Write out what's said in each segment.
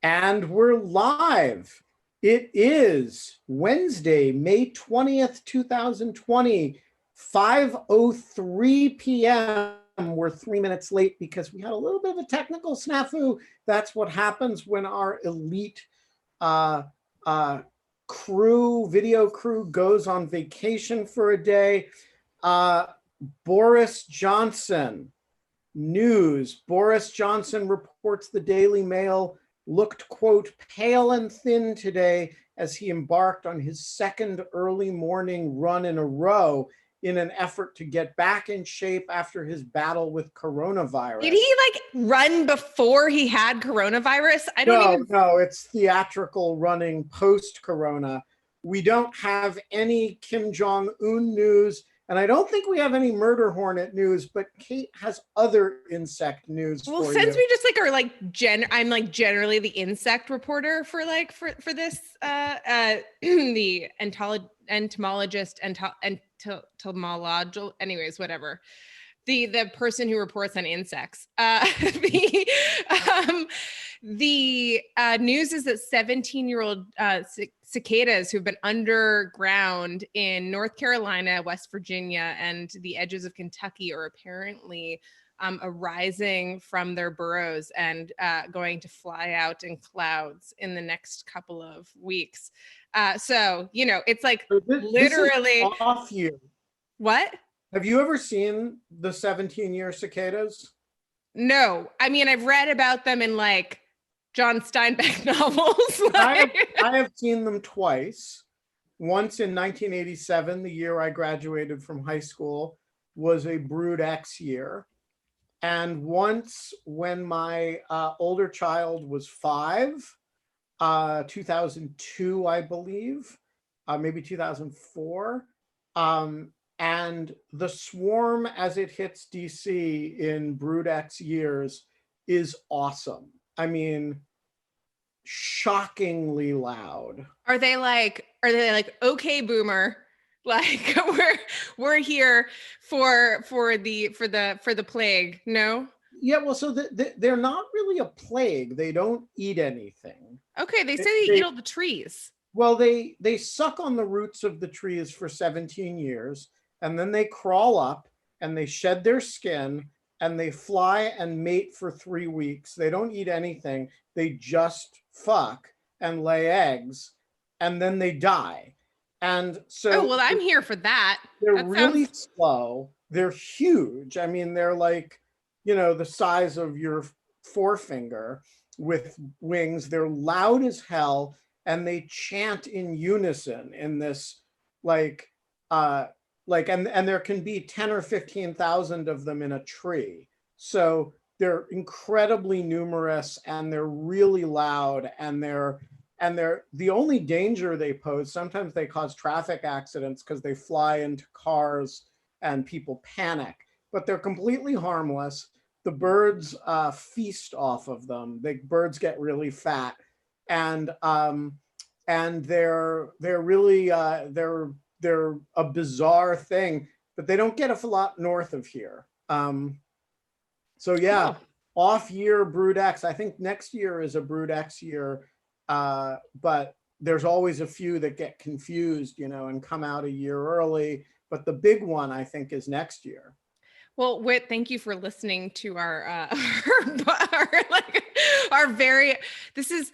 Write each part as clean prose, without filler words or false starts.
And we're live. It is Wednesday, May 20th, 2020, 5:03 p.m. We're 3 minutes late because we had a little bit of a technical snafu. That's what happens when our elite video crew goes on vacation for a day. Boris Johnson, news. Boris Johnson reports the Daily Mail looked, quote, pale and thin today as he embarked on his second early morning run in a row in an effort to get back in shape after his battle with coronavirus. Did he run before he had coronavirus? No, it's theatrical running post-corona. We don't have any Kim Jong-un news. And I don't think we have any murder hornet news, but Kate has other insect news for you. Well, since we just I'm generally the insect reporter for this, the entomologist, entomological, anyways, whatever. The person who reports on insects. The news is that 17-year-old cicadas who've been underground in North Carolina, West Virginia, and the edges of Kentucky are apparently arising from their burrows and going to fly out in clouds in the next couple of weeks. So, it's like literally this is off year. What? Have you ever seen the 17-year cicadas? No. I mean, I've read about them in John Steinbeck novels. I have seen them twice. Once in 1987, the year I graduated from high school, was a Brood X year. And once when my older child was 5, 2002, I believe, maybe 2004. And the swarm as it hits DC in Brood X years is awesome. I mean, shockingly loud. Are they like, okay, boomer, we're here for the plague? No. Yeah, well, so they're not really a plague. They don't eat anything. Okay, they say they eat all the trees. Well, they suck on the roots of the trees for 17 years, and then they crawl up and they shed their skin and they fly and mate for 3 weeks. They don't eat anything. They just fuck and lay eggs, and then they die. And so, oh, well, I'm here for that. They're really slow. They're huge. I mean, they're like, the size of your forefinger with wings. They're loud as hell, and they chant in unison in this and there can be 10 or 15,000 of them in a tree. So they're incredibly numerous, and they're really loud, and they're the only danger they pose. Sometimes they cause traffic accidents because they fly into cars and people panic, but they're completely harmless. The birds feast off of them. The birds get really fat, and they're really they're a bizarre thing, but they don't get a lot north of here. So yeah, off year Brood X. I think next year is a Brood X year, but there's always a few that get confused, and come out a year early. But the big one, I think, is next year. Well, Whit, thank you for listening to our very. This is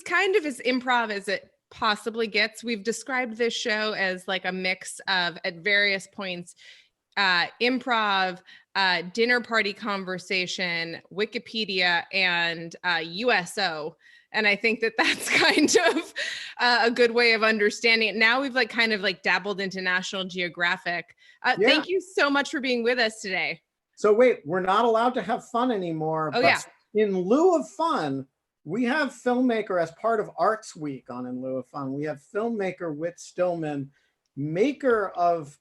kind of as improv as it possibly gets. We've described this show as a mix of, at various points, improv, dinner party conversation, Wikipedia, and USO. And I think that that's kind of a good way of understanding it. Now we've dabbled into National Geographic. Thank you so much for being with us today. So wait, we're not allowed to have fun anymore. Oh, yeah. In lieu of fun, we have filmmaker as part of Arts Week on In Lieu of Fun. We have filmmaker Whit Stillman, maker of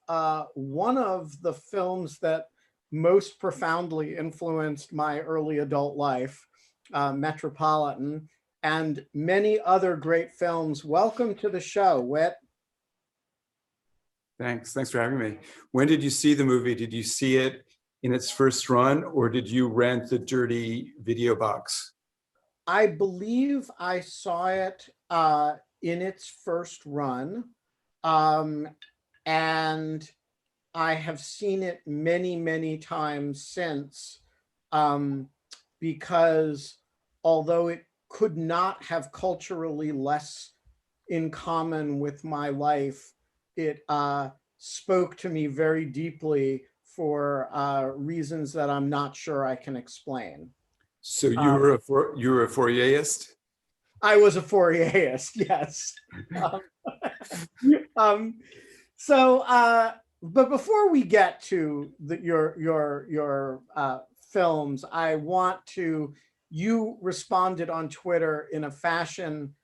one of the films that most profoundly influenced my early adult life, Metropolitan, and many other great films. Welcome to the show, Whit. Thanks for having me. When did you see the movie? Did you see it in its first run, or did you rent the dirty video box? I believe I saw it in its first run, um, and I have seen it many, many times since, um, because although it could not have culturally less in common with my life, it spoke to me very deeply for reasons that I'm not sure I can explain. So Um, you were a Fourierist? I was a Fourierist, yes. Um, um, so, but before we get to your films, I want to. You responded on Twitter in a fashion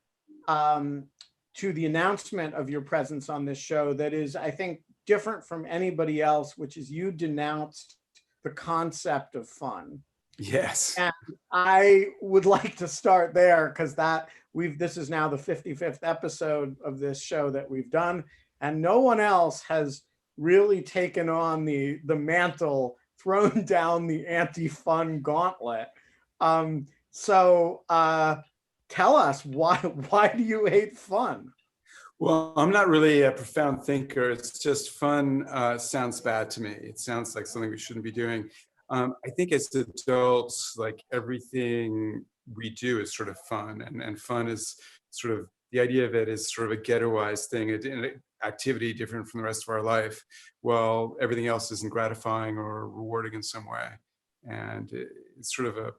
um, to the announcement of your presence on this show that is, I think, different from anybody else, which is you denounced the concept of fun. Yes. And I would like to start there because this is now the 55th episode of this show that we've done, and no one else has really taken on the mantle, thrown down the anti-fun gauntlet. So tell us why do you hate fun? Well, I'm not really a profound thinker. It's just fun sounds bad to me. It sounds like something we shouldn't be doing. I think as adults, like everything we do is sort of fun, and fun is sort of the idea of it is sort of a ghettoized thing, an activity different from the rest of our life. Well, everything else isn't gratifying or rewarding in some way, and it's sort of a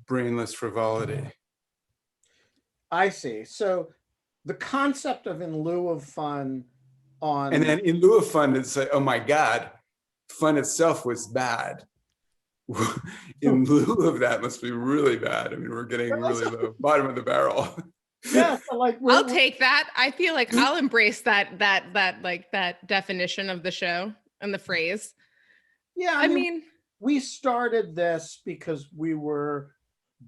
brainless frivolity. I see. So the concept of in lieu of fun And on then in lieu of fun, it's like, oh my God, fun itself was bad. In lieu of that must be really bad. I mean, we're getting really low, bottom of the barrel. yeah, so like I'll take that. I feel like I'll embrace that definition of the show and the phrase. yeah, I I mean, mean, we started this because we were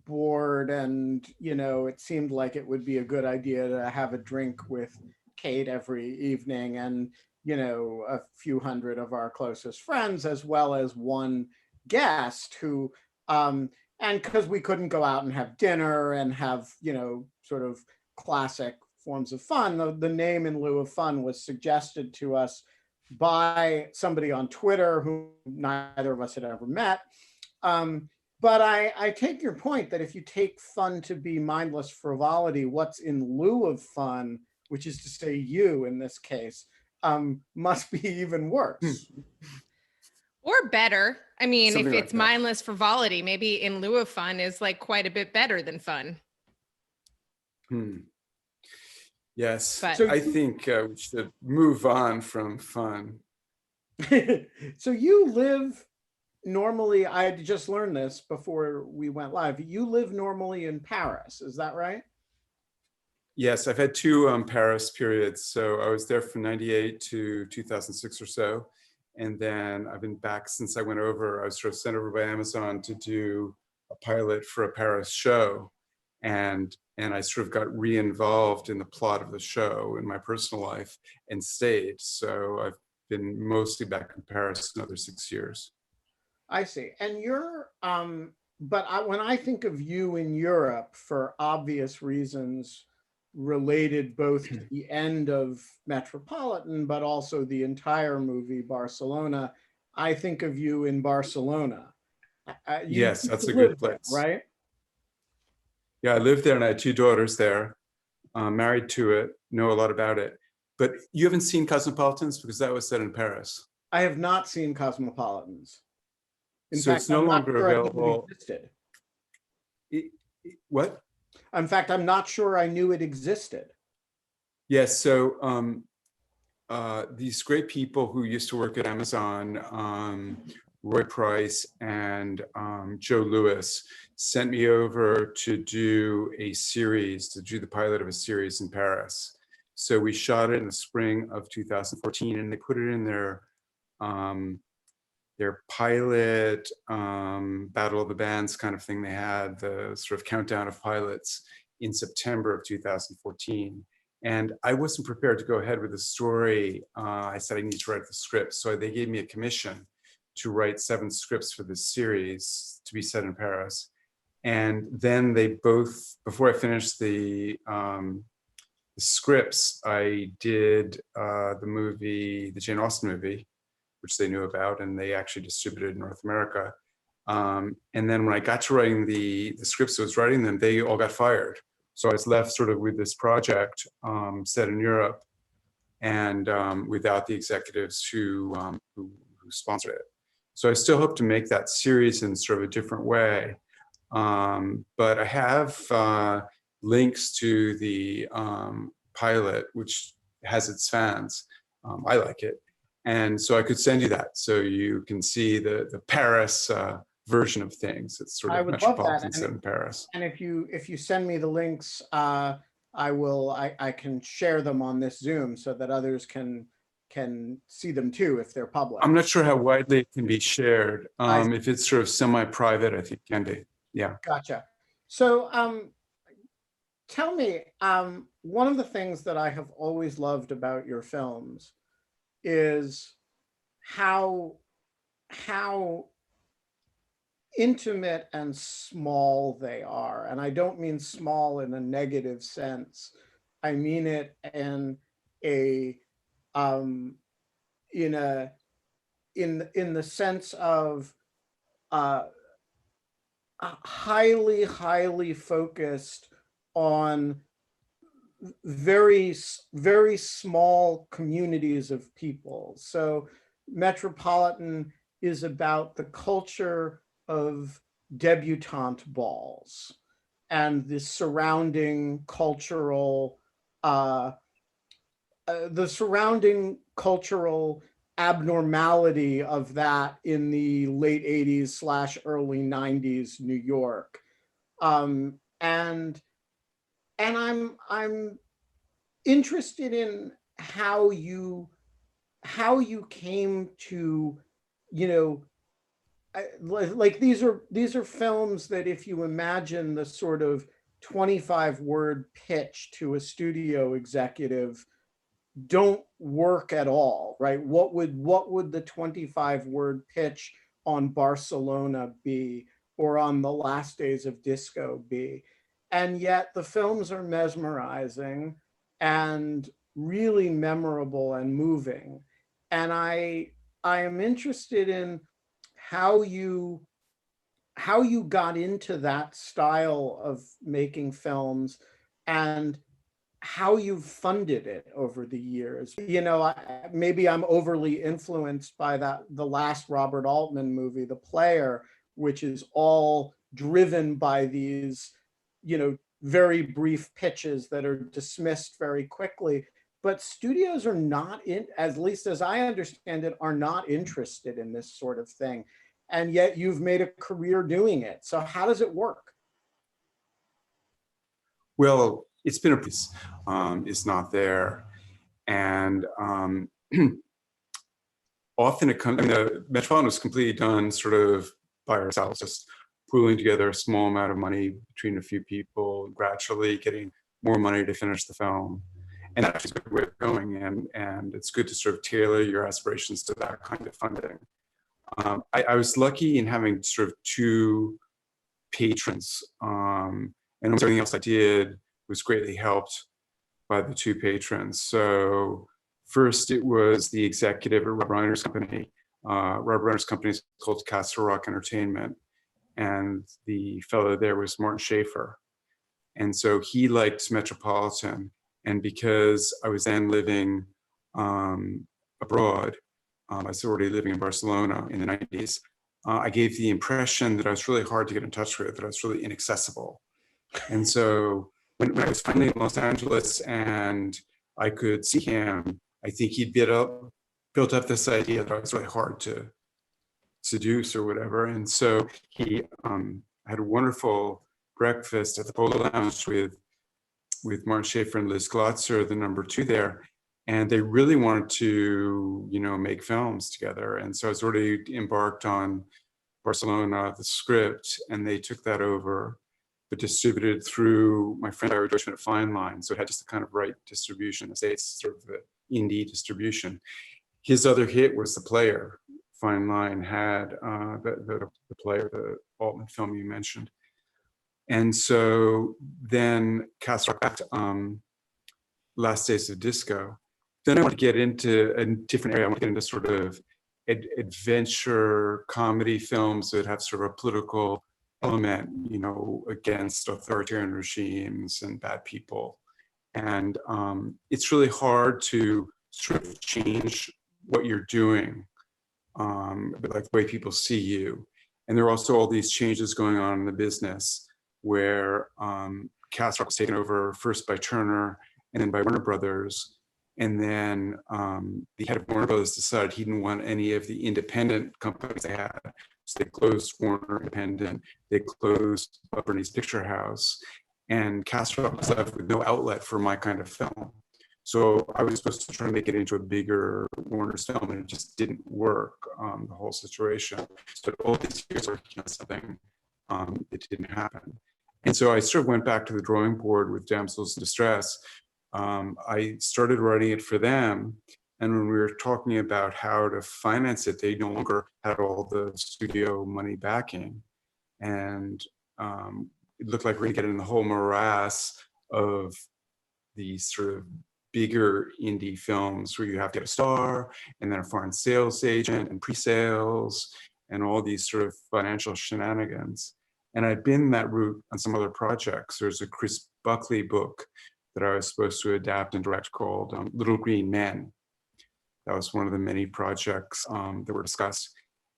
bored and it seemed like it would be a good idea to have a drink with Kate every evening, and a few hundred of our closest friends, as well as one guest who and because we couldn't go out and have dinner and have sort of classic forms of fun, the name in lieu of fun was suggested to us by somebody on Twitter who neither of us had ever met. But I take your point that if you take fun to be mindless frivolity, what's in lieu of fun, which is to say you in this case, must be even worse. or better. I mean, if Something like it's that. mindless frivolity, maybe in lieu of fun is like quite a bit better than fun. Yes, But So I think we should move on from fun. so you live normally, I just learned this before we went live. You live normally in Paris, is that right? Yes, I've had two Paris periods. So I was there from 98 to 2006 or so. And then I've been back since I went over. I was sort of sent over by Amazon to do a pilot for a Paris show. And I sort of got re-involved in the plot of the show in my personal life and stayed. So I've been mostly back in Paris another 6 years. I see. And when I think of you in Europe, for obvious reasons related both to the end of Metropolitan, but also the entire movie Barcelona, I think of you in Barcelona. You Yes, that's a live good there, place. right? Yeah, I lived there and I had two daughters there, married to it, know a lot about it. But you haven't seen Cosmopolitans because that was set in Paris. I have not seen Cosmopolitans. In So fact, it's no I'm not longer sure I knew it available. existed. What? In fact, I'm not sure I knew it existed. Yes, so these great people who used to work at Amazon, Roy Price and Joe Lewis, sent me over to do the pilot of a series in Paris. So we shot it in the spring of 2014, and they put it in their pilot Battle of the Bands kind of thing. They had the sort of countdown of pilots in September of 2014. And I wasn't prepared to go ahead with the story. I said I need to write the script. So they gave me a commission to write 7 scripts for this series to be set in Paris. And then they both, before I finished the scripts, I did the movie, the Jane Austen movie, which they knew about, and they actually distributed in North America. And then when I got to writing the scripts I was writing them, they all got fired. So I was left sort of with this project set in Europe, and without the executives who sponsored it. So I still hope to make that series in sort of a different way. But I have links to the pilot, which has its fans. I like it. And so I could send you that so you can see the Paris version of things. It's sort I of would love Metropolitan that. set in Paris. And if you send me the links, I can share them on this Zoom so that others can see them too if they're public. I'm not sure how widely it can be shared. If it's sort of semi-private, I think it can be. Yeah. Gotcha. So tell me, one of the things that I have always loved about your films is how intimate and small they are. And I don't mean small in a negative sense. I mean it in a in the sense of highly focused on very small communities of people. So Metropolitan is about the culture of debutante balls and the surrounding cultural abnormality of that in the late 80s / early 90s New York. And I'm interested in how you came to, like these are films that if you imagine the sort of 25-word pitch to a studio executive don't work at all, right? What would the 25-word pitch on Barcelona be, or on The Last Days of Disco be? And yet the films are mesmerizing and really memorable and moving. And I am interested in how you got into that style of making films and how you've funded it over the years. Maybe I'm overly influenced by the last Robert Altman movie, The Player, which is all driven by these, very brief pitches that are dismissed very quickly. But studios are not, at least as I understand it, are not interested in this sort of thing. And yet you've made a career doing it. So how does it work? Well, it's been a piece, is not there. And often it comes, the Metropolitan was completely done sort of by ourselves, just pooling together a small amount of money between a few people, gradually getting more money to finish the film. And that's a good way of going. And it's good to sort of tailor your aspirations to that kind of funding. I was lucky in having sort of two patrons, and almost everything else I did was greatly helped by the two patrons. So first, it was the executive at Rob Reiner's company. Rob Reiner's company is called Castle Rock Entertainment, and the fellow there was Martin Schaefer. And so he liked Metropolitan, and because I was then living abroad, I was already living in Barcelona in the 90s, I gave the impression that I was really hard to get in touch with, that I was really inaccessible. And so when I was finally in Los Angeles and I could see him, I think he'd built up this idea that I was really hard to seduce or whatever. And so he had a wonderful breakfast at the Polo Lounge with Martin Schaefer and Liz Glotzer, the number two there. And they really wanted to, make films together. And so I was already embarked on Barcelona, the script, and they took that over, but distributed through my friend Ira Deutschman at Fine Line. So it had just the kind of right distribution, the States, sort of the indie distribution. His other hit was The Player. Fine Line had the Player, the Altman film you mentioned. And so then Cast Rock back to Last Days of Disco. Then I want to get into a different area. I want to get into sort of adventure comedy films that have sort of a political element, you know, against authoritarian regimes and bad people. And it's really hard to sort of change what you're doing, like the way people see you. And there are also all these changes going on in the business where Cast Rock was taken over first by Turner and then by Warner Brothers. And then the head of Warner Brothers decided he didn't want any of the independent companies they had. So they closed Warner Independent, they closed Bernie's Picture House, and Cast Rock was left with no outlet for my kind of film. So I was supposed to try to make it into a bigger Warner's film, and it just didn't work, the whole situation. So all these years working on something, it didn't happen. And so I sort of went back to the drawing board with Damsels in Distress. I started writing it for them. And when we were talking about how to finance it, they no longer had all the studio money backing. And it looked like we were getting in the whole morass of these sort of bigger indie films where you have to get a star and then a foreign sales agent and pre-sales and all these sort of financial shenanigans. And I'd been that route on some other projects. There's a Chris Buckley book that I was supposed to adapt and direct called Little Green Men. That was one of the many projects that were discussed.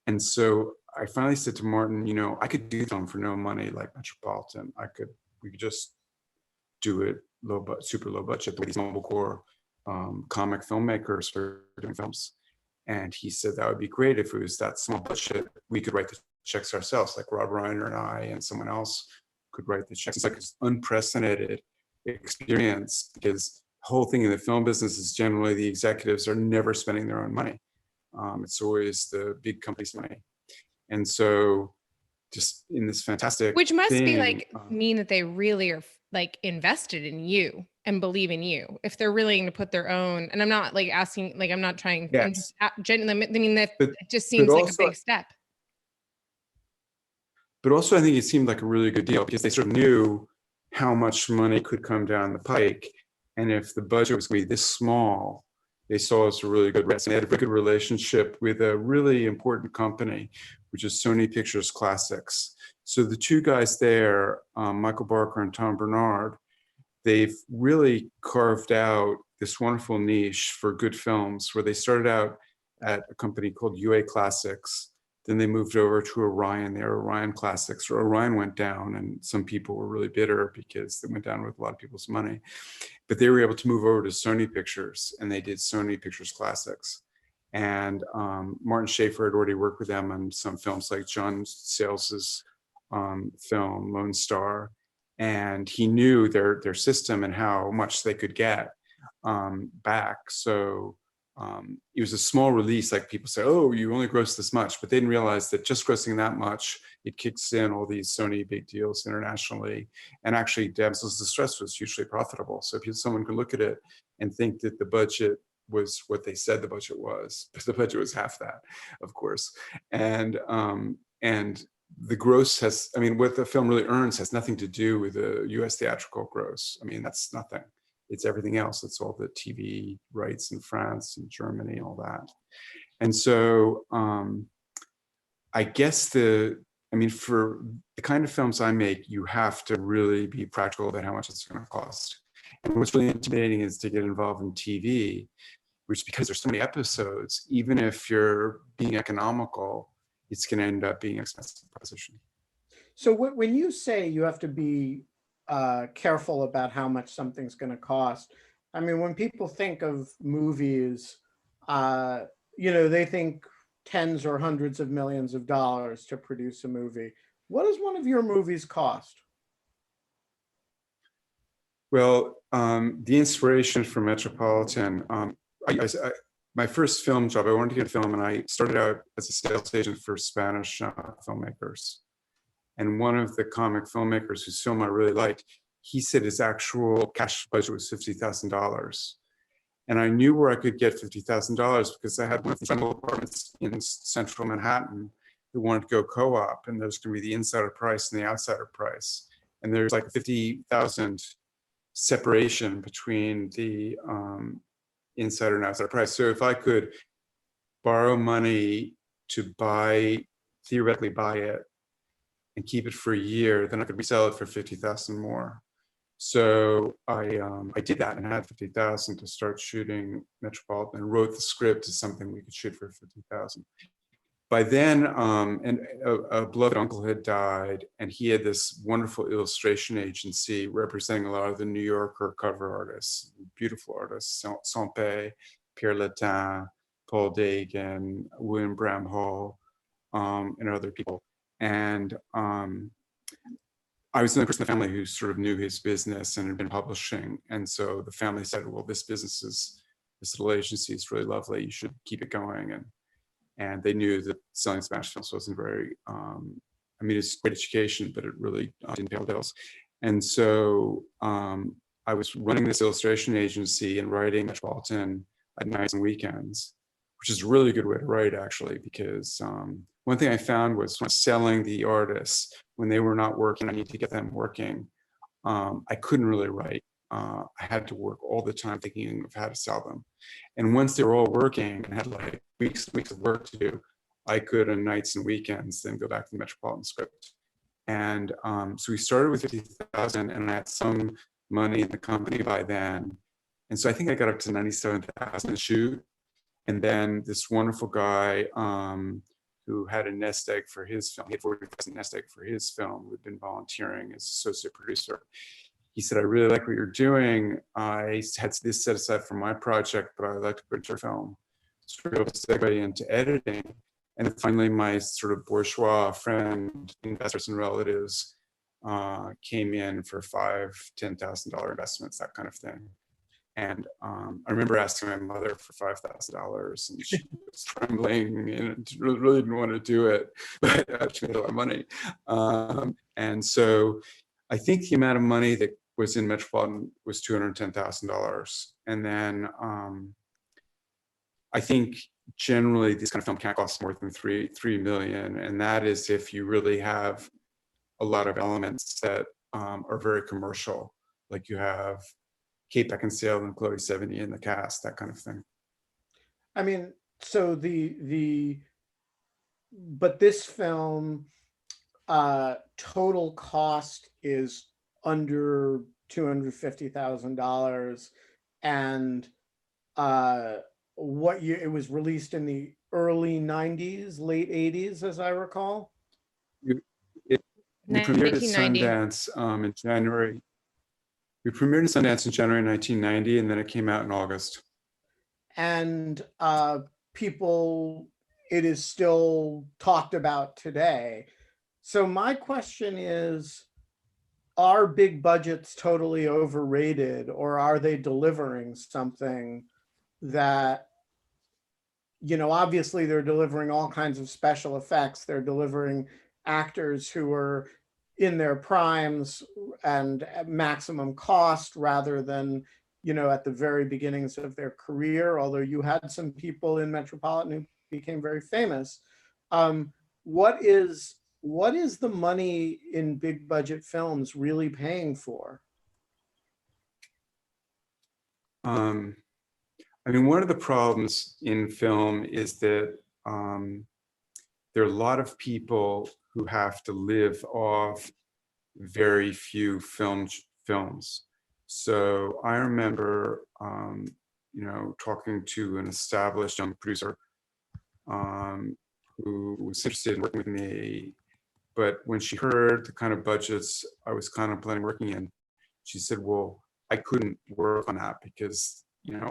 And so I finally said to Martin, you know, I could do film for no money like Metropolitan. We could just do it super low budget, the way these mobile core comic filmmakers are doing films. And he said that would be great if it was that small budget. We could write the checks ourselves, like Rob Reiner and I and someone else could write the checks. It's like this unprecedented experience because the whole thing in the film business is generally the executives are never spending their own money. It's always the big company's money. And so just in this fantastic Which must thing, be like mean that they really are like invested in you and believe in you if they're willing to put their own. And I'm not like asking, like I'm not trying. yes. I'm just genuinely. I mean that But, it just seems like also, a big step. But also, I think it seemed like a really good deal because they sort of knew how much money could come down the pike, and if the budget was going to be this small, they saw us a really good risk. And they had a very good relationship with a really important company, which is Sony Pictures Classics. So the two guys there, Michael Barker and Tom Bernard, they've really carved out this wonderful niche for good films where they started out at a company called UA Classics. Then they moved over to Orion. They were Orion Classics. Orion went down and some people were really bitter because they went down with a lot of people's money. But they were able to move over to Sony Pictures and they did Sony Pictures Classics. And Martin Schaefer had already worked with them on some films like John Sales's film, Lone Star. And he knew their system and how much they could get back. So it was a small release, like people say, oh, you only gross this much, but they didn't realize that just grossing that much, it kicks in all these Sony big deals internationally. And actually, Damsels in Distress was hugely profitable. So if someone could look at it and think that the budget was what they said the budget was, but the budget was half that, of course. And the gross has, I mean, what the film really earns has nothing to do with the US theatrical gross. I mean, that's nothing. It's everything else. It's all the TV rights in France and Germany, all that. And so I guess for the kind of films I make, you have to really be practical about how much it's going to cost. And what's really intimidating is to get involved in TV, which because there's so many episodes, even if you're being economical, it's going to end up being an expensive proposition. So when you say you have to be careful about how much something's going to cost, I mean, when people think of movies, they think tens or hundreds of millions of dollars to produce a movie. What does one of your movies cost? Well, the inspiration for Metropolitan, my first film job, I wanted to get a film, and I started out as a sales agent for Spanish filmmakers. And one of the comic filmmakers whose film I really liked, he said his actual cash budget was $50,000. And I knew where I could get $50,000 because I had one of the rental apartments in central Manhattan who wanted to go co-op, and there's going to be the insider price and the outsider price. and there's like 50,000 separation between the insider and outsider price. So if I could borrow money to theoretically buy it and keep it for a year, then I could resell it for 50,000 more. So I did that and had 50,000 to start shooting Metropolitan, and wrote the script to something we could shoot for 50,000. By then, a beloved uncle had died, and he had this wonderful illustration agency representing a lot of the New Yorker cover artists, beautiful artists, Sampé, Pierre Letin, Paul Dagan, William Bramhall, and other people. And I was the only person in the family who sort of knew his business and had been publishing. And so the family said, well, this little agency is really lovely. You should keep it going. And they knew that selling Spanish films wasn't very, I mean, it's great education, but it really didn't pay the bills. And so I was running this illustration agency and writing Metropolitan at nights and weekends, which is a really good way to write, actually, because one thing I found was when selling the artists, when they were not working, I need to get them working. I couldn't really write. I had to work all the time thinking of how to sell them. And once they were all working and had like weeks of work to do, I could on nights and weekends then go back to the Metropolitan script. And so we started with 50,000, and I had some money in the company by then. And so I think I got up to 97,000 to shoot. And then this wonderful guy who had a nest egg for his film, he had 40,000 nest egg for his film, who had been volunteering as associate producer. He said, I really like what you're doing. I had this set aside for my project, but I'd like to put your film. So we're able to segue into editing. And then finally, my sort of bourgeois friend, investors and relatives came in for $5,000, $10,000 investments, that kind of thing. And I remember asking my mother for $5,000, and she was trembling and really didn't want to do it, but she made a lot of money. And so I think the amount of money that was in Metropolitan was $210,000. And then I think generally this kind of film can't cost more than $3 million. And that is if you really have a lot of elements that are very commercial, like you have Kate Beckinsale and Chloe Sevigny in the cast, that kind of thing. I mean, so but this film total cost is under $250,000, and what year it was released? In the early 90s, late 80s, as I recall. We premiered at 1990. Sundance in January. We premiered in Sundance in January 1990, and then it came out in August. And it is still talked about today. So my question is, are big budgets totally overrated, or are they delivering something that, obviously they're delivering all kinds of special effects. They're delivering actors who are in their primes and at maximum cost rather than, at the very beginnings of their career, although you had some people in Metropolitan who became very famous. What is the money in big budget films really paying for? I mean, one of the problems in film is that there are a lot of people who have to live off very few films. So I remember, talking to an established young producer who was interested in working with me. But when she heard the kind of budgets I was contemplating working in, she said, well, I couldn't work on that because,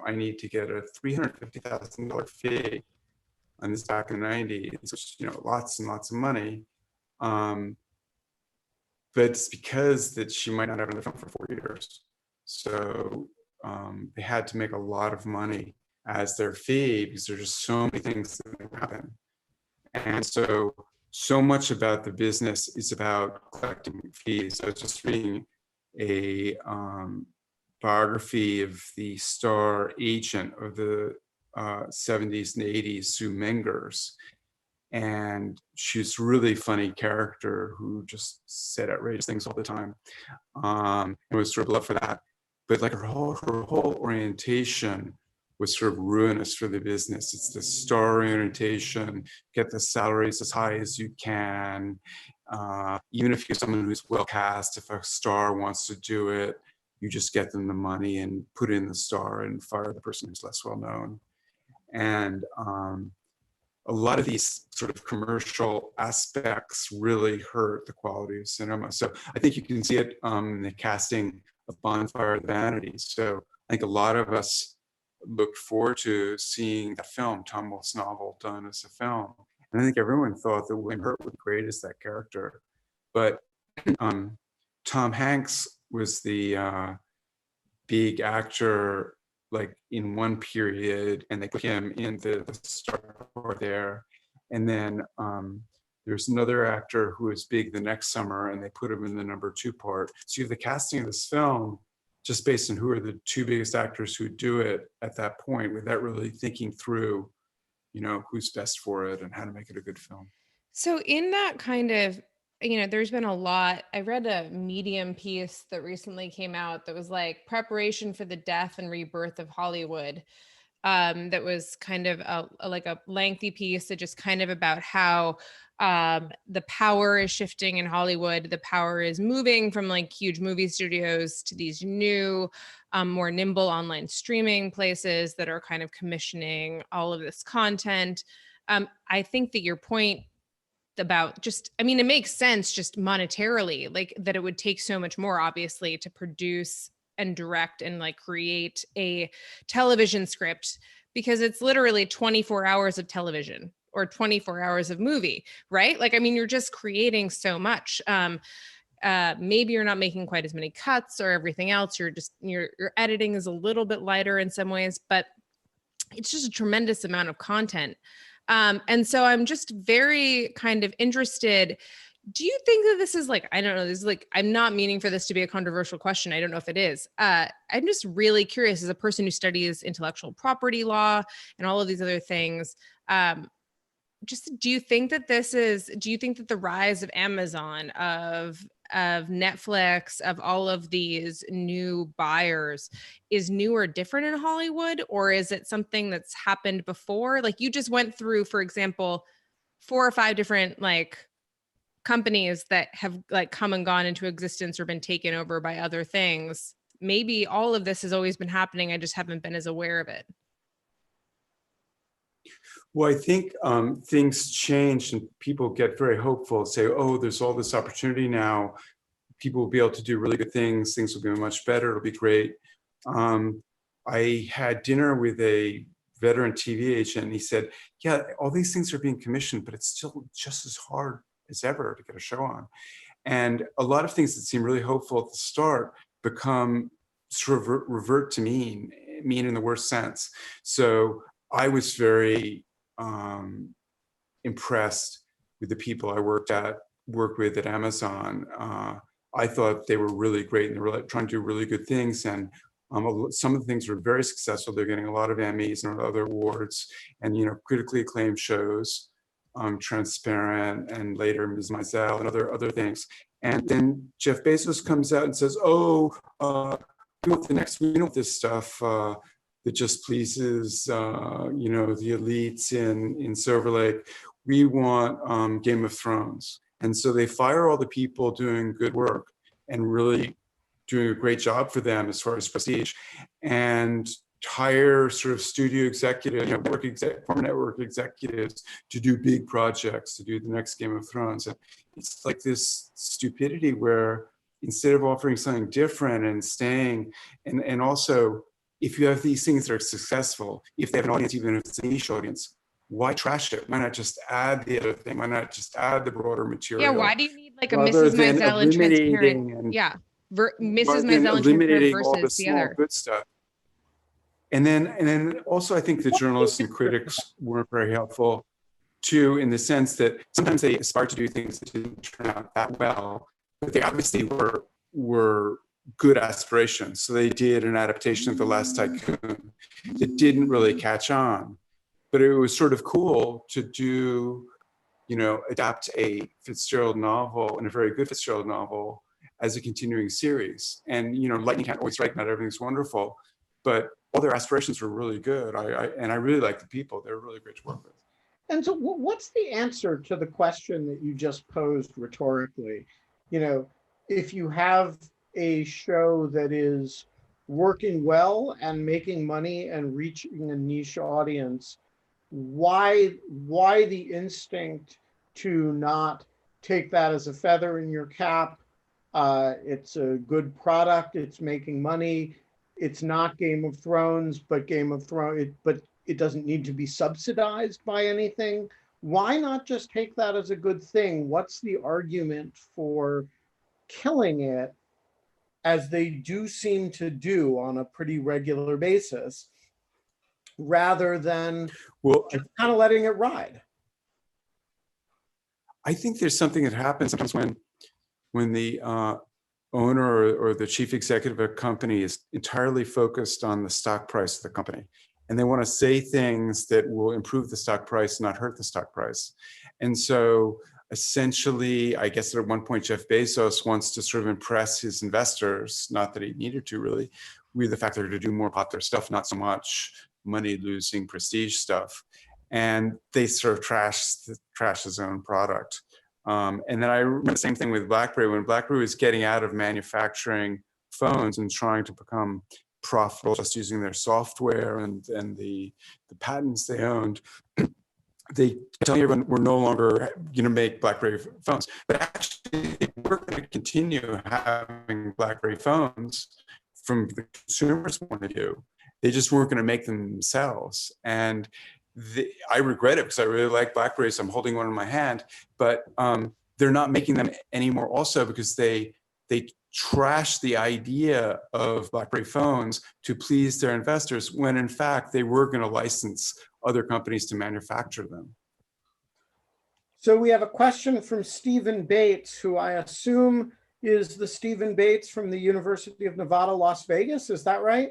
I need to get a $350,000 fee on this back in the 90s, which, lots and lots of money. But it's because that she might not have another film for 4 years. So they had to make a lot of money as their fee because there's just so many things that happen. And so much about the business is about collecting fees. I was just reading a biography of the star agent of the 70s and 80s, Sue Mengers. and she's a really funny character who just said outrageous things all the time. And was sort of loved for that. But like her whole orientation was sort of ruinous for the business. It's the star orientation, get the salaries as high as you can. Even if you're someone who's well cast, if a star wants to do it, you just get them the money and put in the star and fire the person who's less well known. And a lot of these sort of commercial aspects really hurt the quality of cinema. So I think you can see it in the casting of Bonfire of the Vanities. So I think a lot of us looked forward to seeing that film, Tom Wolfe's novel, done as a film. And I think everyone thought that William Hurt would be great as that character. But Tom Hanks was the big actor, like in one period, and they put him in the star there. And then there's another actor who was big the next summer, and they put him in the number 2 part. So you have the casting of this film just based on who are the 2 biggest actors who do it at that point, without really thinking through, you know, who's best for it and how to make it a good film. So in that kind of, you know, there's been a lot. I read a Medium piece that recently came out that was like preparation for the death and rebirth of Hollywood. That was kind of like a lengthy piece that just kind of about how the power is shifting in Hollywood. The power is moving from like huge movie studios to these new, more nimble online streaming places that are kind of commissioning all of this content. I think that your point about just, I mean, it makes sense just monetarily, like that it would take so much more, obviously, to produce and direct and like create a television script, because it's literally 24 hours of television or 24 hours of movie, right? Like, I mean, you're just creating so much. Maybe you're not making quite as many cuts or everything else. You're just, your editing is a little bit lighter in some ways, but it's just a tremendous amount of content. And so I'm just very kind of interested. Do you think that this is like, I don't know, this is like, I'm not meaning for this to be a controversial question. I don't know if it is. I'm just really curious, as a person who studies intellectual property law and all of these other things, just do you think that the rise of Amazon, of Netflix, of all of these new buyers is new or different in Hollywood? Or is it something that's happened before? Like, you just went through, for example, 4 or 5 different like companies that have like come and gone into existence or been taken over by other things. Maybe all of this has always been happening. I just haven't been as aware of it. Well, I think things change and people get very hopeful, say, oh, there's all this opportunity now. People will be able to do really good things. Things will be much better. It'll be great. I had dinner with a veteran TV agent, and he said, yeah, all these things are being commissioned, but it's still just as hard as ever to get a show on. And a lot of things that seem really hopeful at the start become sort of revert to mean in the worst sense. So I was very impressed with the people I worked with at Amazon. I thought they were really great, and they were trying to do really good things. And some of the things were very successful. They're getting a lot of Emmys and other awards, and critically acclaimed shows, Transparent, and later Ms. Maisel, and other things. And then Jeff Bezos comes out and says, "Oh, we want this stuff that just pleases, the elites in Silver Lake. We want Game of Thrones." And so they fire all the people doing good work and really doing a great job for them as far as prestige, and hire sort of studio executives, former network executives to do big projects, to do the next Game of Thrones. And it's like this stupidity where instead of offering something different and staying, and also, if you have these things that are successful, if they have an audience, even if it's a niche audience, why trash it? Why not just add the other thing? Why not just add the broader material? Yeah, why do you need like a Mrs. Maisel and Transparent? Mrs. Maisel and Transparent versus the other good stuff. And then also, I think the journalists and critics weren't very helpful too, in the sense that sometimes they aspired to do things that didn't turn out that well, but they obviously were good aspirations. So they did an adaptation of The Last Tycoon that didn't really catch on, but it was sort of cool to do adapt a Fitzgerald novel, and a very good Fitzgerald novel, as a continuing series. And lightning can't always strike, not everything's wonderful, but all their aspirations were really good. And I really like the people. They're really great to work with. And so what's the answer to the question that you just posed rhetorically? If you have a show that is working well and making money and reaching a niche audience, why the instinct to not take that as a feather in your cap? It's a good product, it's making money, it's not Game of Thrones, but it doesn't need to be subsidized by anything. Why not just take that as a good thing? What's the argument for killing it, as they do seem to do on a pretty regular basis, rather than just kind of letting it ride? I think there's something that happens sometimes when the owner or the chief executive of a company is entirely focused on the stock price of the company. And they want to say things that will improve the stock price, not hurt the stock price. And so essentially, I guess at one point, Jeff Bezos wants to sort of impress his investors, not that he needed to really, with the fact that they're to do more popular stuff, not so much money-losing prestige stuff. And they sort of trash his own product. And then I remember the same thing with BlackBerry. When BlackBerry was getting out of manufacturing phones and trying to become profitable just using their software and the patents they owned, they telling everyone we're no longer going to make BlackBerry phones. But actually, we're going to continue having BlackBerry phones from the consumer's point of view. They just weren't going to make them themselves. And I regret it because I really like BlackBerries. I'm holding one in my hand, but they're not making them anymore also because they trash the idea of BlackBerry phones to please their investors, when in fact they were going to license other companies to manufacture them. So we have a question from Stephen Bates, who I assume is the Stephen Bates from the University of Nevada, Las Vegas. Is that right?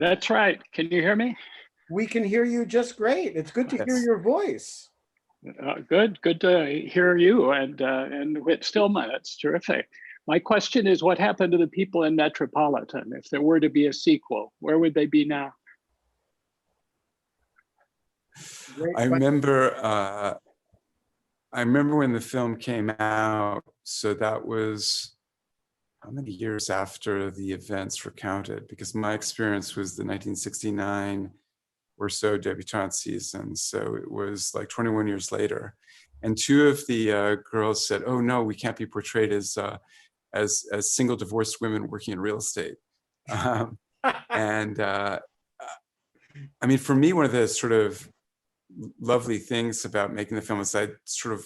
That's right. Can you hear me? We can hear you just great. It's good to hear your voice. Good to hear you and Whit Stillman. It's terrific. My question is, what happened to the people in Metropolitan? If there were to be a sequel, where would they be now? I remember when the film came out. So that was how many years after the events were counted? Because my experience was the 1969 or so debutante season. So it was like 21 years later. And two of the girls said, "Oh no, we can't be portrayed as single divorced women working in real estate." And I mean, for me, one of the sort of lovely things about making the film is I'd sort of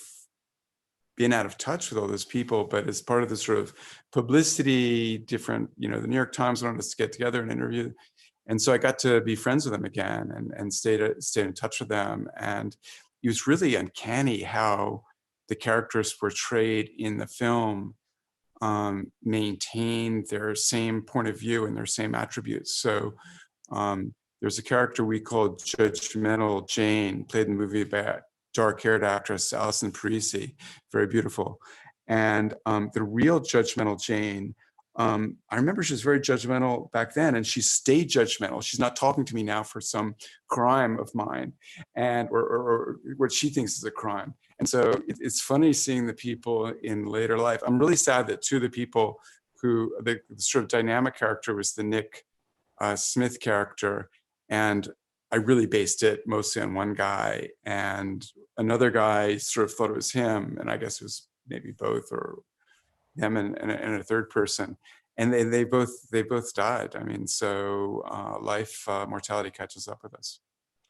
been out of touch with all those people, but as part of the sort of publicity, the New York Times wanted us to get together and interview. And so I got to be friends with them again and stayed in touch with them. And it was really uncanny how the characters portrayed in the film maintained their same point of view and their same attributes. So there's a character we called Judgmental Jane, played in the movie by dark-haired actress Alison Parisi, very beautiful. And the real Judgmental Jane, I remember she was very judgmental back then, and she stayed judgmental. She's not talking to me now for some crime of mine, or what she thinks is a crime. And so it's funny seeing the people in later life. I'm really sad that two of the people who, the sort of dynamic character was the Nick Smith character, and I really based it mostly on one guy, and another guy sort of thought it was him, and I guess it was maybe both, or him and a third person, and they both died. I mean, so mortality catches up with us.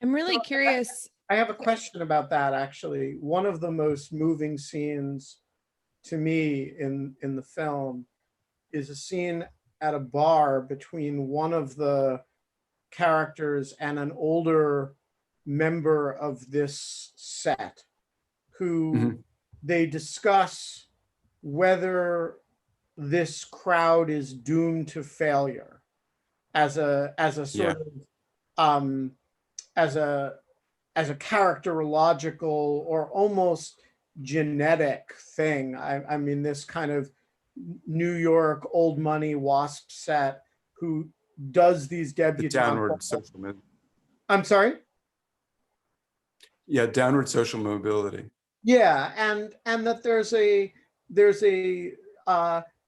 I'm really curious. I have a question about that, actually. One of the most moving scenes to me in the film is a scene at a bar between one of the characters and an older member of this set, who they discuss whether this crowd is doomed to failure as a sort of as a as a characterological or almost genetic thing. I mean, this kind of New York old money WASP set who does these The debutante. downward social mobility. I'm sorry? Yeah, downward social mobility. Yeah, and that there's a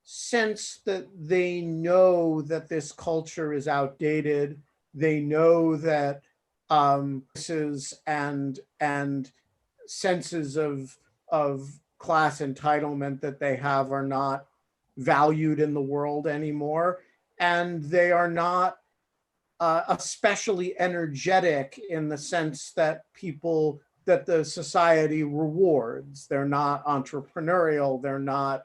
sense that they know that this culture is outdated. They know that and senses of class entitlement that they have are not valued in the world anymore, and they are not especially energetic in the sense that the society rewards. They're not entrepreneurial. They're not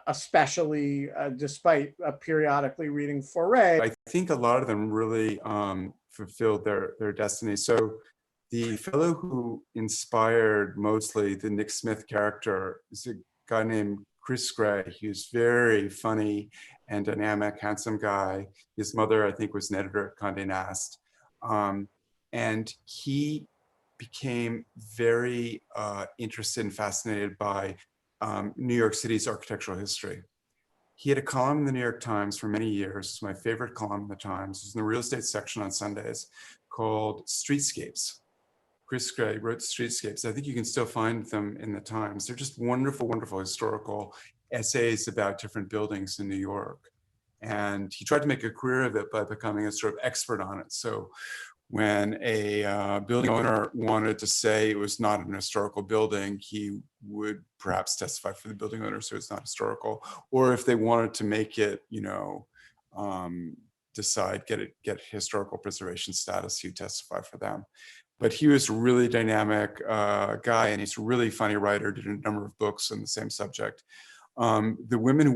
especially, despite periodically reading Foray. I think a lot of them really fulfilled their destiny. So the fellow who inspired mostly the Nick Smith character is a guy named Chris Gray. He was very funny and dynamic, handsome guy. His mother, I think, was an editor at Condé Nast. And he became very interested and fascinated by New York City's architectural history. He had a column in the New York Times for many years. It's my favorite column in the Times. It's in the real estate section on Sundays, called Streetscapes. Chris Gray wrote Streetscapes. I think you can still find them in the Times. They're just wonderful, wonderful historical essays about different buildings in New York. And he tried to make a career of it by becoming a sort of expert on it. So when a building owner wanted to say it was not an historical building, he would perhaps testify for the building owner so it's not historical. Or if they wanted to make it, decide, get historical preservation status, he would testify for them. But he was a really dynamic guy, and he's a really funny writer, did a number of books on the same subject. The women who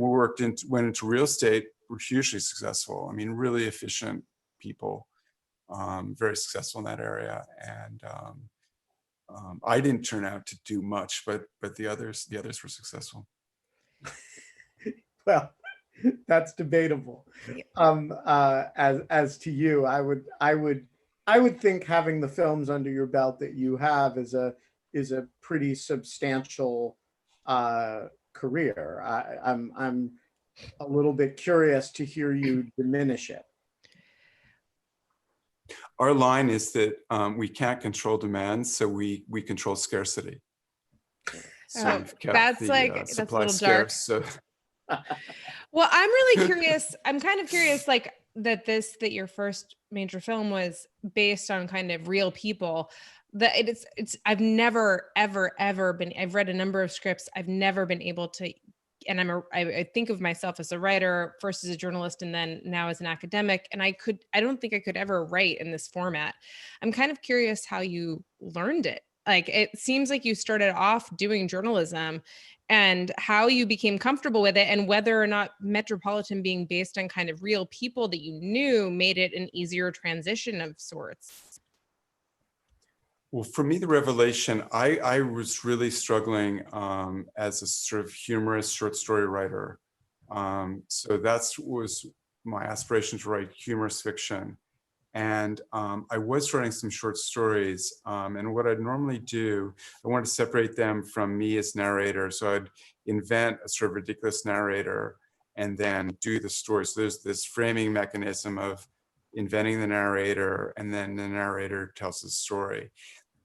went into real estate were hugely successful. I mean, really efficient people. Very successful in that area, and I didn't turn out to do much, but the others were successful. Well, that's debatable. As to you, I would think having the films under your belt that you have is a pretty substantial career. I'm a little bit curious to hear you diminish it. Our line is that we can't control demand, so we control scarcity. So we've kept that's the like supply that's a little scarce. So. Well, I'm really curious. I'm kind of curious, like that your first major film was based on kind of real people. That it's I've never ever been. I've read a number of scripts. I've never been able to. And I think of myself as a writer, first as a journalist, and then now as an academic. And I don't think I could ever write in this format. I'm kind of curious how you learned it. Like, it seems like you started off doing journalism and how you became comfortable with it, and whether or not Metropolitan being based on kind of real people that you knew made it an easier transition of sorts. Well, for me, the revelation, I was really struggling as a sort of humorous short story writer. So that was my aspiration, to write humorous fiction. And I was writing some short stories. And what I'd normally do, I wanted to separate them from me as narrator. So I'd invent a sort of ridiculous narrator and then do the story. So there's this framing mechanism of inventing the narrator, and then the narrator tells the story.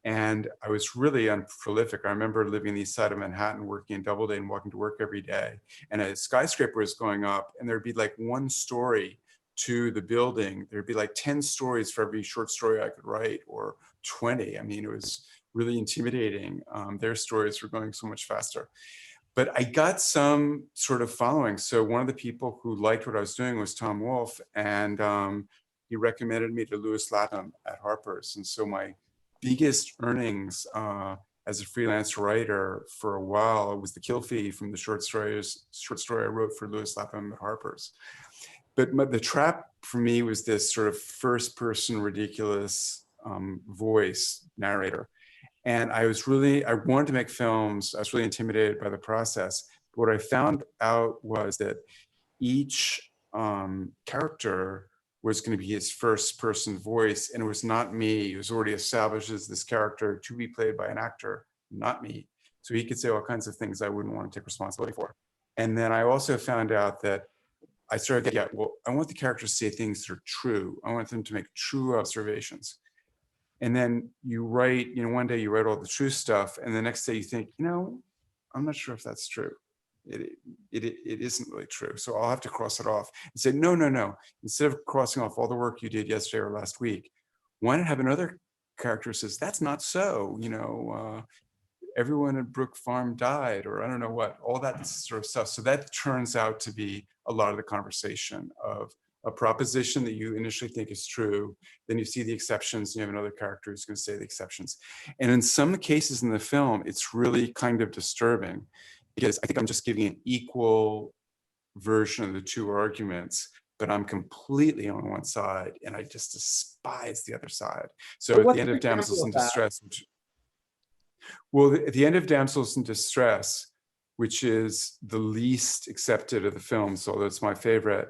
And I was really unprolific. I remember living in the east side of Manhattan, working in Doubleday and walking to work every day. And a skyscraper was going up, and there'd be like one story to the building. There'd be like 10 stories for every short story I could write, or 20. I mean, it was really intimidating. Their stories were going so much faster. But I got some sort of following. So one of the people who liked what I was doing was Tom Wolfe, and he recommended me to Louis Lapham at Harper's. And so my biggest earnings as a freelance writer for a while was the kill fee from the short story I wrote for Louis Lapham at Harper's. But the trap for me was this sort of first person ridiculous voice narrator. And I wanted to make films. I was really intimidated by the process. But what I found out was that each character was going to be his first person voice, and it was not me. It was already established as this character to be played by an actor, not me. So he could say all kinds of things I wouldn't want to take responsibility for. And then I also found out that I started getting, well, I want the characters to say things that are true. I want them to make true observations. And then you write, one day you write all the true stuff, and the next day you think, I'm not sure if that's true. It isn't really true. So I'll have to cross it off and say, no. Instead of crossing off all the work you did yesterday or last week, why not have another character says, that's not so, everyone at Brook Farm died, or I don't know what, all that sort of stuff. So that turns out to be a lot of the conversation of a proposition that you initially think is true. Then you see the exceptions, and you have another character who's going to say the exceptions. And in some cases in the film, it's really kind of disturbing, because I think I'm just giving an equal version of the two arguments, but I'm completely on one side, and I just despise the other side. So at the end of Damsels in Distress, at the end of Damsels in Distress, which is the least accepted of the films, although it's my favorite,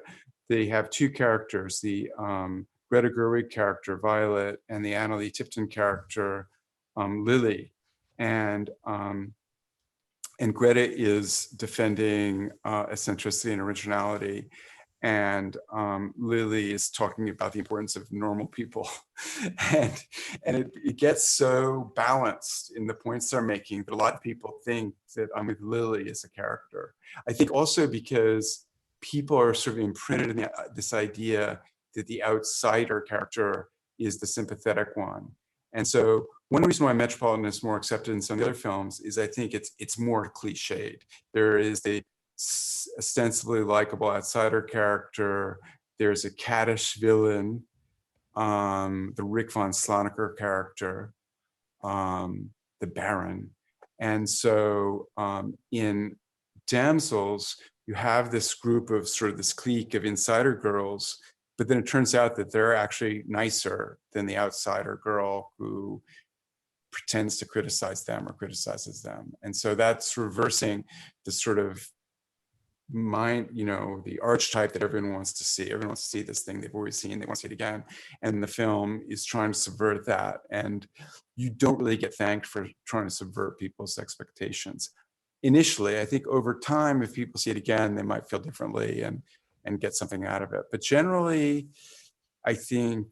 they have two characters, the Greta Gerwig character, Violet, and the Annalee Tipton character, Lily. And Greta is defending eccentricity and originality. And Lily is talking about the importance of normal people. and it gets so balanced in the points they're making that a lot of people think that I'm with Lily as a character. I think also because people are sort of imprinted in this idea that the outsider character is the sympathetic one. And so one reason why Metropolitan is more accepted in some of the other films is I think it's more cliched. There is a ostensibly likable outsider character. There's a caddish villain, the Rick von Slaniker character, the Baron. And so in Damsels, you have this group of sort of this clique of insider girls, but then it turns out that they're actually nicer than the outsider girl who pretends to criticize them or criticizes them. And so that's reversing the sort of mind, the archetype that everyone wants to see. Everyone wants to see this thing they've always seen, they want to see it again. And the film is trying to subvert that. And you don't really get thanked for trying to subvert people's expectations. Initially, I think over time, if people see it again, they might feel differently and get something out of it. But generally, I think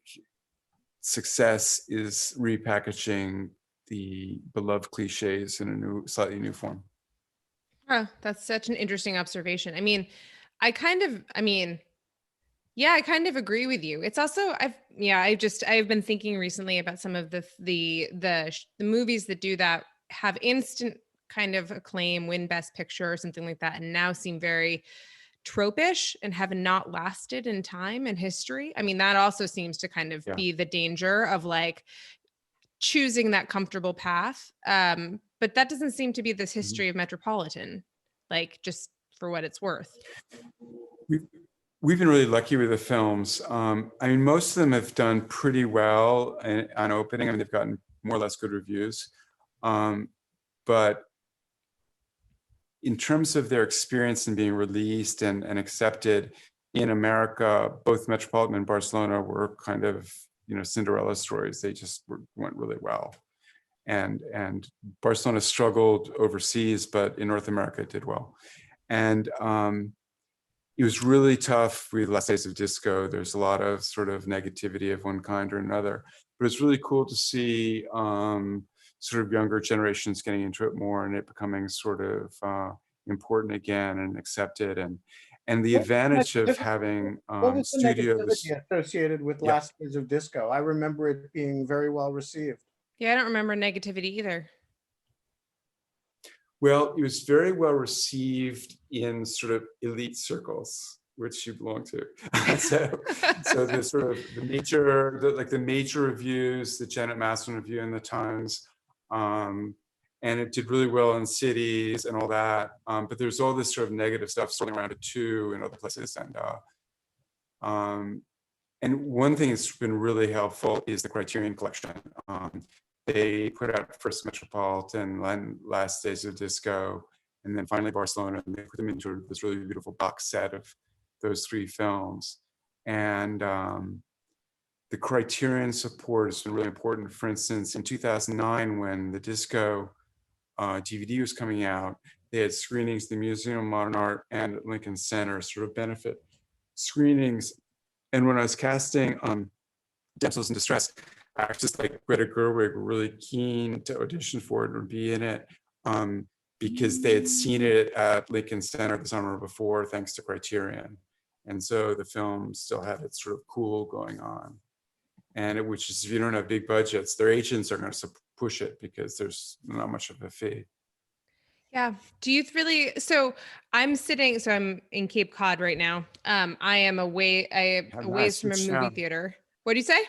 success is repackaging the beloved cliches in a slightly new form. Oh, that's such an interesting observation. I kind of agree with you. It's also, I've been thinking recently about some of the movies that do that, have instant kind of acclaim, win Best Picture or something like that, and now seem very tropish and have not lasted in time and history. That also seems to kind of be the danger of like choosing that comfortable path. But that doesn't seem to be this history of Metropolitan, like, just for what it's worth. We've been really lucky with the films. Most of them have done pretty well on opening. They've gotten more or less good reviews. But in terms of their experience in being released and accepted in America, both Metropolitan and Barcelona were kind of, Cinderella stories. They just went really well. And Barcelona struggled overseas, but in North America it did well. And it was really tough with Last Days of Disco. There's a lot of sort of negativity of one kind or another, but it's really cool to see sort of younger generations getting into it more and it becoming sort of important again and accepted. And the advantage of having studios associated with Last Days of Disco. I remember it being very well received. Yeah, I don't remember negativity either. Well, it was very well received in sort of elite circles, which you belong to. so the sort of the major reviews, the Janet Maslin review in the Times, and it did really well in cities and all that. But there's all this sort of negative stuff swirling around it too in other places. And one thing that's been really helpful is the Criterion Collection. They put out first Metropolitan, then Last Days of Disco, and then finally Barcelona. And they put them into this really beautiful box set of those three films. And the Criterion support has been really important. For instance, in 2009, when the Disco DVD was coming out, they had screenings at the Museum of Modern Art and at Lincoln Center, sort of benefit screenings. And when I was casting Damsels in Distress, actors like Greta Gerwig were really keen to audition for it or be in it, because they had seen it at Lincoln Center the summer before, thanks to Criterion. And so the film still had its sort of cool going on. And which is, if you don't have big budgets, their agents are going to push it because there's not much of a fee. Yeah. Do you really? So I'm in Cape Cod right now. I am away Nice. from a Which movie town? theater. What do you say?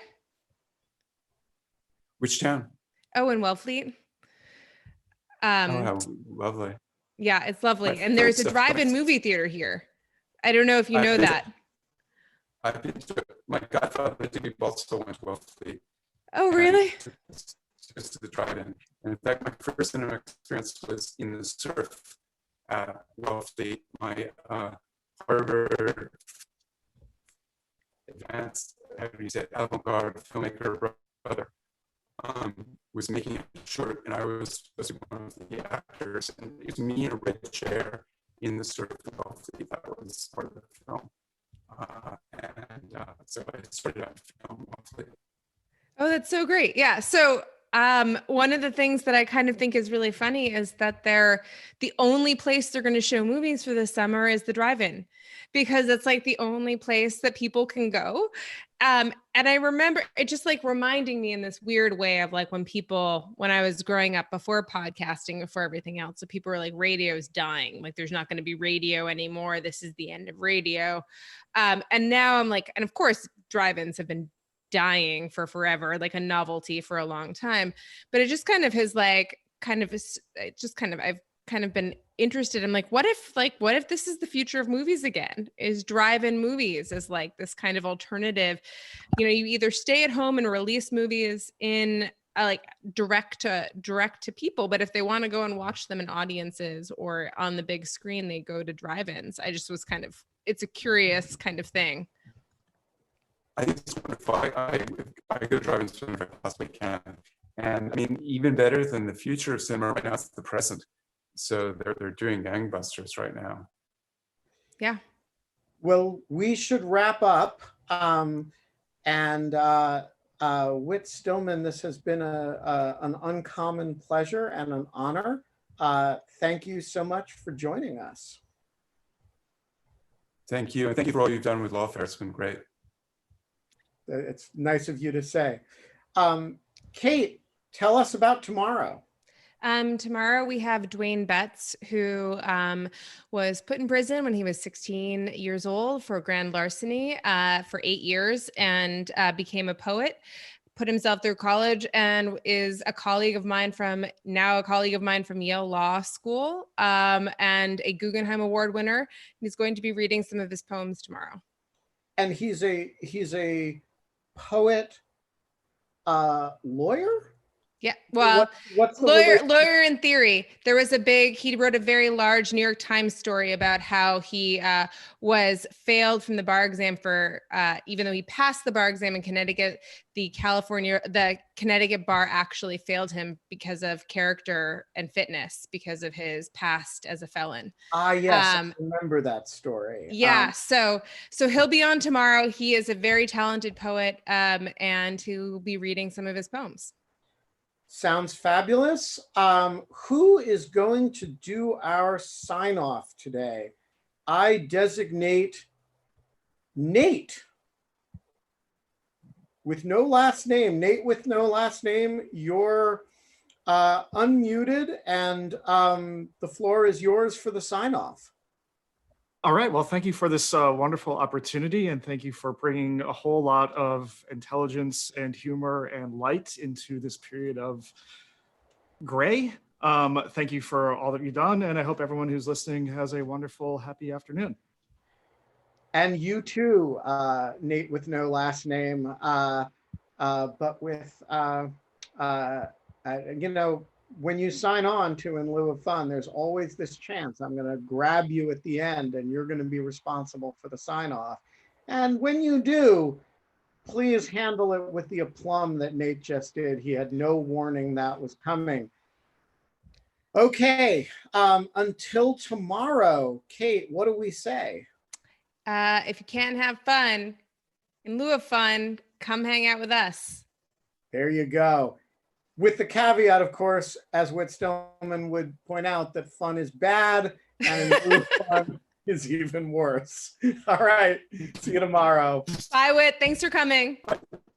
Which town? Oh, in Wellfleet. Oh, how lovely. Yeah, it's lovely. My And there's a first- drive-in movie theater here. I don't know if you know that. I've been to my godfather Jimmy also went to Wellfleet. Oh, really? Took us to the drive-in. And in fact, my first cinema experience was in the surf at Wellfleet. My Harvard advanced, how do you say, avant-garde filmmaker brother was making a short, and I was supposed to be one of the actors, and it was me in a red chair in the surf at Wellfleet. That was part of the film. So I started out film Wellfleet. Oh, that's so great. Yeah. So one of the things that I kind of think is really funny is that the only place they're going to show movies for this summer is the drive-in, because it's like the only place that people can go. And I remember it just like reminding me in this weird way of like when I was growing up before podcasting, before everything else, so people were like, radio's dying. Like there's not going to be radio anymore. This is the end of radio. And now I'm like, and of course, drive-ins have been dying for forever, like a novelty for a long time. But it just kind of has like, I've kind of been interested in like, what if this is the future of movies again, is drive-in movies as like this kind of alternative. You know, you either stay at home and release movies in like direct to people, but if they want to go and watch them in audiences or on the big screen, they go to drive-ins. It's a curious kind of thing. I think it's wonderful. I go drive-in cinema if I possibly can. And I mean, even better than the future of cinema right now, it's the present. So they're doing gangbusters right now. Yeah. Well, we should wrap up. Whit Stillman, this has been an uncommon pleasure and an honor. Thank you so much for joining us. Thank you. And thank you for all you've done with Lawfare. It's been great. It's nice of you to say. Kate, tell us about tomorrow. Tomorrow we have Dwayne Betts, who was put in prison when he was 16 years old for grand larceny for 8 years, and became a poet, put himself through college, and is a colleague of mine from Yale Law School, and a Guggenheim Award winner. He's going to be reading some of his poems tomorrow. And he's a poet, lawyer? Yeah, well, what's the lawyer in theory. He wrote a very large New York Times story about how he was failed from the bar exam for, even though he passed the bar exam in Connecticut, the Connecticut bar actually failed him because of character and fitness, because of his past as a felon. Yes, I remember that story. Yeah, so he'll be on tomorrow. He is a very talented poet, and he'll be reading some of his poems. Sounds fabulous. Who is going to do our sign off today? I designate Nate with no last name. Nate with no last name, you're unmuted, and the floor is yours for the sign off. All right. Well, thank you for this wonderful opportunity, and thank you for bringing a whole lot of intelligence and humor and light into this period of gray. Thank you for all that you've done, and I hope everyone who's listening has a wonderful, happy afternoon. And you too, Nate with no last name, but with, when you sign on to In Lieu of Fun, there's always this chance I'm going to grab you at the end and you're going to be responsible for the sign off. And when you do, please handle it with the aplomb that Nate just did. He had no warning that was coming. Okay, until tomorrow, Kate, what do we say? If you can't have fun, in lieu of fun, come hang out with us. There you go. With the caveat, of course, as Whit Stillman would point out, that fun is bad and in lieu of fun is even worse. All right, see you tomorrow. Bye, Whit. Thanks for coming.